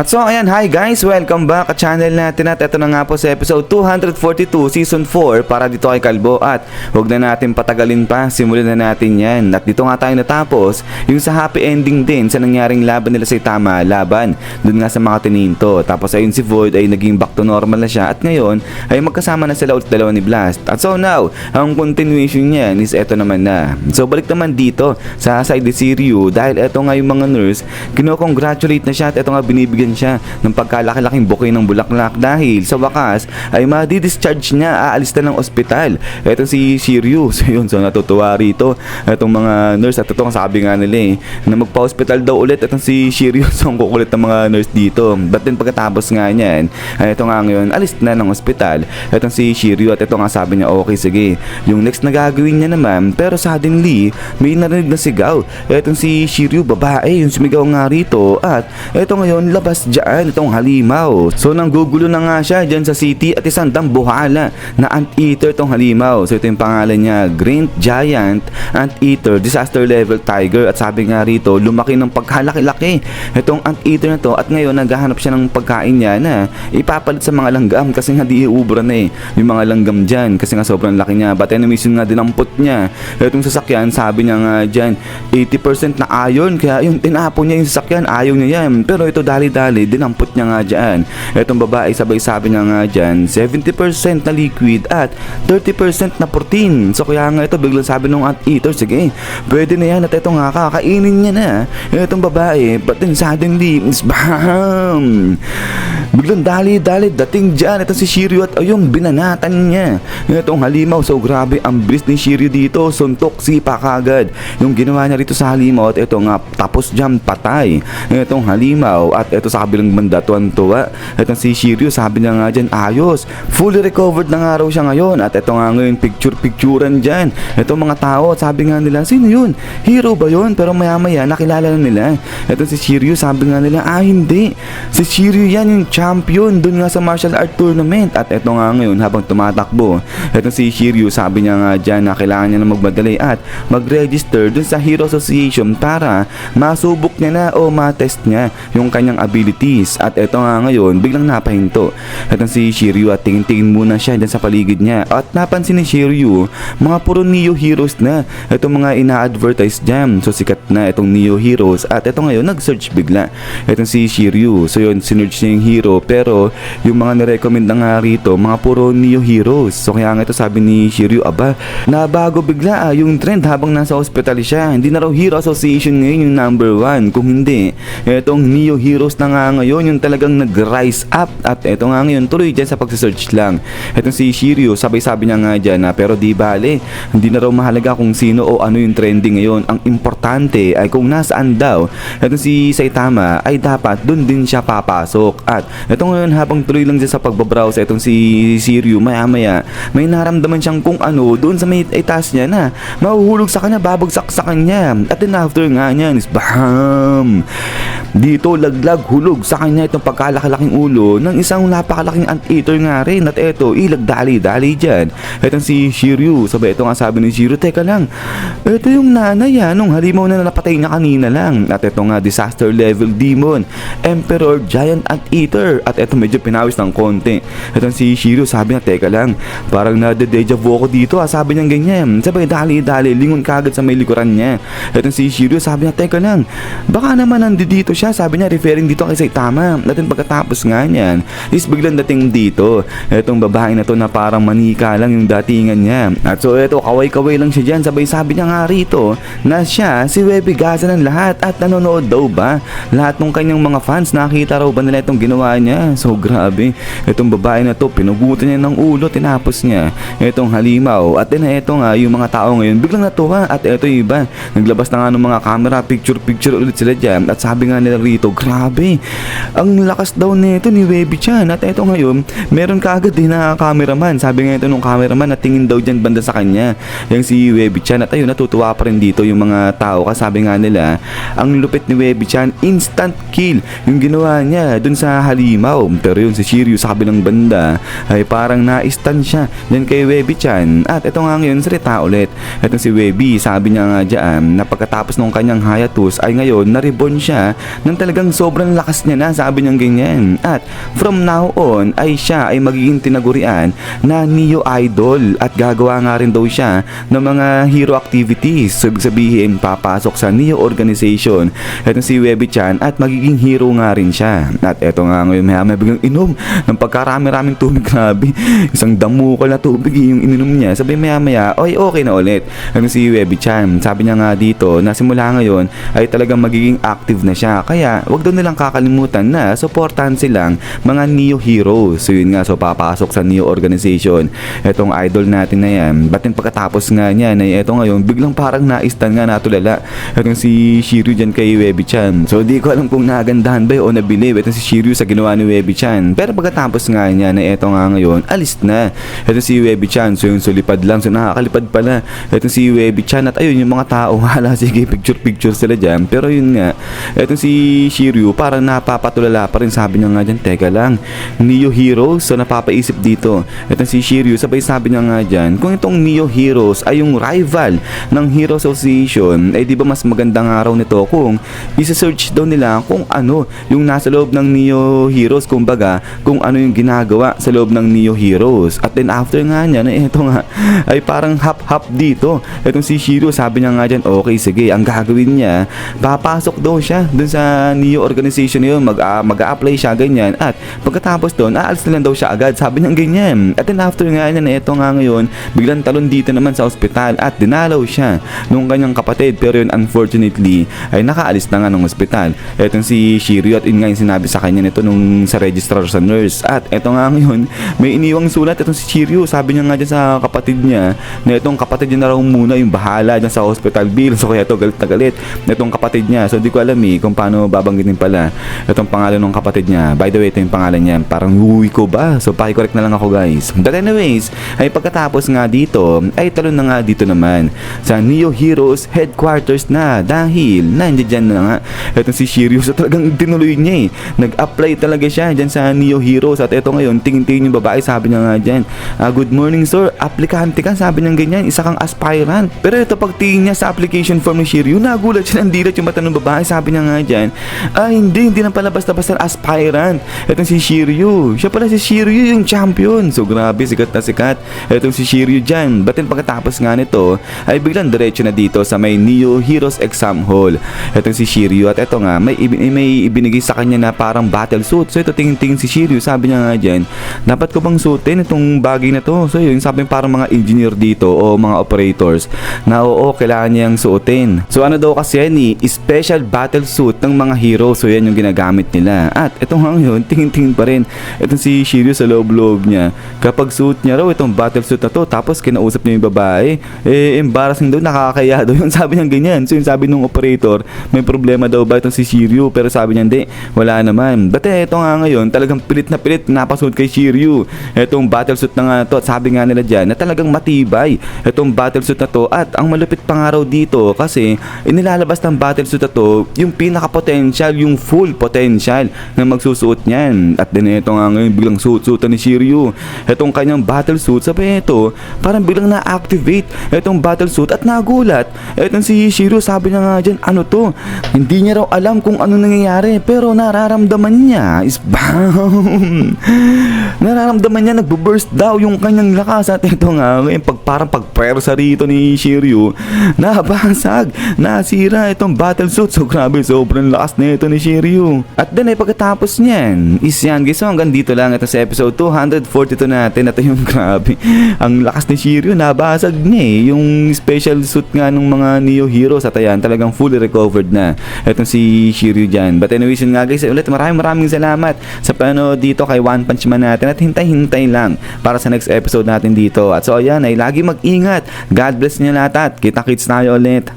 At so ayan, hi guys, welcome back sa channel natin at ito na nga po sa episode 242 season 4 para dito kay Kalbo. At huwag na natin patagalin pa, simulan na natin yan. At dito nga tayo natapos yung sa happy ending din sa nangyaring laban nila sa Itama, laban dun nga sa mga tininto. Tapos ayun si Void ay naging back to normal na siya at ngayon ay magkasama na sila ulit dalawa ni Blast. At so now, ang continuation niyan is eto naman na. So balik naman dito sa side ni Siriu dahil eto nga yung mga nurse, kinokongratulate na siya at eto nga binibigyan siya ng pagkalaki-laking bouquet ng bulaklak dahil sa wakas ay madi-discharge niya, aalis na ng ospital. Eto si Shiryu. So yun, so natutuwa rito etong mga nurse at ito sabi nga nila na magpa-hospital daw ulit etong si Shiryu. So ang kukulit ng mga nurse dito. But then pagkatapos nga niyan ay ito nga ngayon alis na ng ospital etong si Shiryu at ito nga sabi niya okay sige. Yung next na gagawin niya naman pero suddenly may narinig na sigaw. Etong si Shiryu babae yung sumigaw nga rito at ito ngayon labas dyan itong halimaw. So nanggugulo na nga siya dyan sa city at isang dambuhala na anteater itong halimaw. So ito yung pangalan niya, Green Giant Anteater Disaster Level Tiger. At sabi nga rito lumaki ng pagkalaki-laki itong anteater na to at ngayon naghahanap siya ng pagkain niya na ipapalit sa mga langgam kasi nga di iubra na yung mga langgam dyan kasi nga sobrang laki niya. But enemies yun nga dinampot niya itong sasakyan. Sabi niya nga dyan 80% na iron kaya yung tinapon niya yung sasakyan ayaw niya yan. Pero ito dali-dali dinampot niya nga dyan. Itong babae sabay sabi niya nga dyan 70% na liquid at 30% na protein. So kaya nga ito biglang sabi nung anteater sige pwede na yan at ito nga kakainin niya na itong babae. But then suddenly bam! Biglang dali-dali dating dyan itong si Shiryu at ayun binanatan niya itong halimaw. So grabe ang bilis ni Shiryu dito, suntok sipa kagad yung ginawa niya rito sa halimaw at ito nga tapos dyan patay itong halimaw. At ito sa kabilang banda tuwan-tuwa itong si Shiryu sabi niya nga dyan ayos fully recovered na nga raw siya ngayon. At ito nga ngayon picture-picturean dyan itong mga tao. Sabi nga nila sino yun? Hero ba yun? Pero maya-maya nakilala na nila itong si Shiryu. Sabi nga nila hindi si Shiryu yan yung champion dun nga sa martial art tournament. At ito nga ngayon habang tumatakbo itong si Shiryu sabi niya nga dyan na kailangan niya na magmadali at mag-register dun sa Hero Association para masubok niya na o matest niya yung kanyang abilities. At ito nga ngayon biglang napahinto itong si Shiryu at tingin-tingin muna siya dyan sa paligid niya at napansin ni Shiryu mga puro Neo Heroes na itong mga ina-advertise dyan. So sikat na itong Neo Heroes at ito ngayon nag-search bigla itong si Shiryu. So yun sinearch niya yung hero pero yung mga nirecommend na nga rito mga puro Neo Heroes. So kaya nga ito sabi ni Shiryu aba nabago bigla yung trend habang nasa hospital siya. Hindi na raw Hero Association ngayon yung number 1 kung hindi itong Neo Heroes na nga ngayon yung talagang nag-rise up. At ito nga ngayon tuloy dyan sa pagsasearch lang itong si Shiryu sabay-sabi niya nga dyan na pero di bale hindi na raw mahalaga kung sino o ano yung trending ngayon. Ang importante ay kung nasaan daw itong si Saitama ay dapat dun din siya papasok. At ito ngayon habang tuloy lang dyan sa pagbabrowse itong si Shiryu maya-maya may naramdaman siyang kung ano doon sa may itaas niya na mahuhulog sa kanya, babagsak sa kanya. At then after nga niyan is bam! Dito laglag hulog sa kanya itong pagkalaki-laking ulo ng isang napakalaking anteater nga rin. At eto ilagdali-dali dyan itong si Shiryu. Sabay ito nga sabi ni Shiryu teka lang ito yung nanay nung halimaw na napatay niya kanina lang. At ito nga disaster level demon Emperor Giant Anteater. At ito medyo pinawis ng konti itong si Shiryu sabi na teka lang parang nade-deja vu ako dito sabi niya ganyan. Sabay dali-dali lingon kagad sa may likuran niya itong si Shiryu sabi niya teka lang baka naman nandito siya sabi niya referring dito kay Saitama. Natin pagkatapos nga niyan is biglang dating dito itong babae na to na parang manika lang yung datingan niya. At so ito kaway-kaway lang siya dyan sabay sabi niya nga rito na siya si Webby Gaza ng lahat at nanonood daw ba lahat ng kanyang mga fans nakita raw ba nila itong ginawa niya. So grabe itong babae na to pinugutan niya ng ulo tinapos niya itong halimaw. At then ito nga yung mga tao ngayon biglang natuwa at ito yung iba naglabas na nga ng mga camera picture ulit sila dyan. At sabi nga nila rito grabe ang lakas daw nito ni Webby Chan. At ito ngayon meron kaagad din na cameraman. Sabi nga ito nung cameraman na tingin daw dyan banda sa kanya yung si Webby Chan. At ayun natutuwa pa rin dito yung mga tao kasi sabi nga nila ang lupit ni Webby Chan instant kill yung ginawa niya dun sa halimaw. Pero yun si Shiryu sa kabilang banda ay parang na-stun siya dyan kay Webby Chan. At ito nga ngayon salita ulit itong si Webby sabi niya nga dyan na pagkatapos ng kanyang hiatus ay ngayon na-reborn siya nang talagang sobrang lakas niya na, sabi niya ganyan. At from now on ay siya ay magiging tinagurian na Neo Idol at gagawa nga rin daw siya ng mga hero activities. So ibig sabihin papasok sa Neo organization etong si Webby-chan at magiging hero nga rin siya. At eto nga ngayon may biglang inom ng pagkarami-raming tubig, grabe. Isang damukal na tubig yung ininom niya. Sabi maya oy okay na ulit. Ano si Webby-chan, sabi niya nga dito na simula ngayon ay talagang magiging active na siya. Kaya wag daw nilang kakalimutan na suportahan silang mga Neo heroes. So yun nga, so papasok sa Neo organization etong idol natin na yan. Batin pagkatapos nga niya na eto ngayon biglang parang naistan nga natulala etong si Shiryu dyan kay Webby-chan. So di ko alam kung nagandahan ba o nabilib etong si Shiryu sa ginawa ni Webby-chan. Pero pagkatapos nga niya na eto nga ngayon alis na etong si Webby-chan. So yung sulipad lang, so nakakalipad pala etong si Webby-chan. At ayun yung mga tao hala sige picture sila dyan. Pero yun nga etong si Shiryu parang napapatulala pa rin, sabi niya nga dyan teka lang Neo Heroes. So napapaisip dito etong si Shiryu, sabay sabi niya nga dyan kung itong Neo Heroes ay yung rival ng Hero Association ay di ba mas magandang araw nito kung isa-search daw nila kung ano yung nasa loob ng Neo Heroes, kumbaga kung ano yung ginagawa sa loob ng Neo Heroes. At then after nga niya na ito nga ay parang hap-hap dito etong si Shiryu, sabi niya nga dyan okay sige, ang gagawin niya papasok daw siya dun sa Neo organization yun, mag-a-apply siya ganyan at pagkatapos doon aalis na lang daw siya agad, sabi niya ganyan. At then after nga niya na ito nga ngayon biglang talon dito naman sa ospital at dinalaw siya nung kanyang kapatid, pero yun unfortunately ay nakaalis na nga ng ospital etong si Shiryu. At yun nga yung sinabi sa kanya nito nung sa registrar sa nurse. At ito nga ngayon may iniwang sulat etong si Shiryu, sabi niya nga dyan sa kapatid niya na itong kapatid niya na raw muna yung bahala dyan sa hospital bill. So kaya ito galit na galit itong kapatid niya. So di ko alam kung paano babanggitin pala itong pangalan ng kapatid niya. By the way, ito yung pangalan niya, parang Uwi ko ba? So paki-correct na lang ako guys. But anyways, ay pagkatapos nga dito ay talon na nga dito naman sa Neo Heroes headquarters na dahil nandiyan na nga etong si Shiryu. So talagang tinuloy niya nag-apply talaga siya dyan sa Neo Heroes. At ito ngayon tingin-tingin yung babae, sabi niya nga dyan good morning sir, aplikante ka, sabi niya ganyan, isa kang aspirant. Pero ito pagtingin niya sa application form ni Shiryu, nagulat siya, nandilat yung mata ng babae, sabi niya nga dyan hindi na pala basta-basta aspirant etong si Shiryu, siya pala si Shiryu yung champion. So grabe, sikat na sikat etong si Shiryu dyan. Batin pagkatapos nga nito ay biglang diretso na dito sa may Neo Heroes exam hall etong si Shiryu. At eto nga may ibinigay sa kanya na parang battle suit. So ito tingin si Shiryu, sabi niya nga dyan dapat ko bang suotin itong bagay na to. So yun, sabi parang mga engineer dito o mga operators na oo kailangan niyang suotin. So ano daw kasi yan special battle suit ng mga hero. So yan yung ginagamit nila. At ito nga ngayon tingin pa rin itong si Shiryu sa loob-loob niya kapag suit niya raw itong battle suit na to tapos kinausap niya yung babae, embarrassing daw, nakakaya daw yung sabi niya ganyan. So yung sabi nung operator may problema daw ba itong si Shiryu, pero sabi niya hindi, wala naman. But ito nga ngayon talagang pilit na pilit napasuot kay Shiryu itong battle suit na nga to. At sabi nga nila dyan na talagang matibay itong battle suit na to. At ang malupit pang araw dito kasi inilalabas ng battle suit na to yung pinaka-potential, yung full potential na magsusuot niyan. At din ito nga ngayon biglang suot-suotan ni Shiryu itong kanyang battle suit. Sabi ito parang biglang na-activate itong battle suit at nagulat itong si Shiryu, sabi niya nga dyan ano to, hindi niya raw alam kung ano nangyayari pero nararamdaman niya is bam nararamdaman niya nagbo-burst daw yung kanyang lakas. At ito nga ngayon parang pagpersa rito ni Shiryu, nabasag, nasira itong battle suit. So grabe, sobrang lakas na ito ni Shiryu. At then pagkatapos niyan is yan guys, so hanggang dito lang ito sa episode 242 natin. Ito yung grabe, ang lakas ni Shiryu, nabasag niya yung special suit nga ng mga Neo Heroes. At ayan, talagang fully recovered na itong si Shiryu dyan. But anyways yun nga guys, ulit maraming salamat sa panood dito kay One Punch Man natin. At hintay lang para sa next episode natin dito. At so ayan, ay lagi mag-ingat, God bless niya lahat at kita-kits tayo ulit.